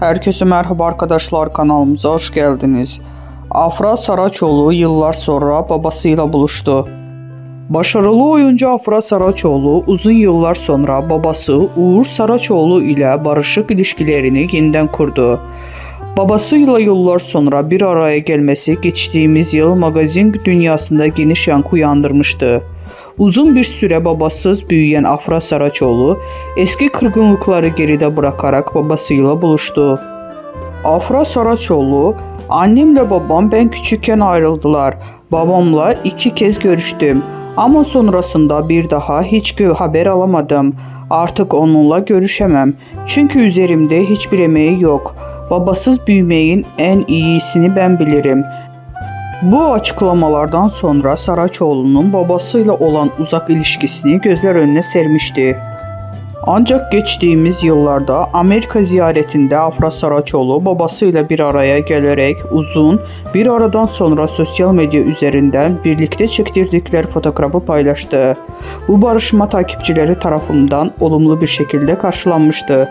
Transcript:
Herkese merhaba arkadaşlar, kanalımıza hoş geldiniz. Afra Saraçoğlu yıllar sonra babasıyla buluştu. Başarılı oyuncu Afra Saraçoğlu uzun yıllar sonra babası Uğur Saraçoğlu ile barışık ilişkilerini yeniden kurdu. Babasıyla yıllar sonra bir araya gelmesi geçtiğimiz yıl magazin dünyasında geniş yankı uyandırmıştı. Uzun bir süre babasız büyüyen Afra Saraçoğlu eski kırgınlıkları geride bırakarak babasıyla buluştu. Afra Saraçoğlu, "Annemle babam ben küçükken ayrıldılar. Babamla 2 kez görüştüm ama sonrasında bir daha hiç haber alamadım. Artık onunla görüşemem çünkü üzerimde hiçbir emeği yok. Babasız büyümeyin en iyisini ben bilirim." Bu açıklamalardan sonra Saraçoğlu'nun babasıyla olan uzak ilişkisini gözler önüne sermişti. Ancak geçtiğimiz yıllarda Amerika ziyaretinde Afra Saraçoğlu babasıyla bir araya gelerek uzun bir aradan sonra sosyal medya üzerinden birlikte çektirdikleri fotoğrafı paylaştı. Bu barışma takipçileri tarafından olumlu bir şekilde karşılanmıştı.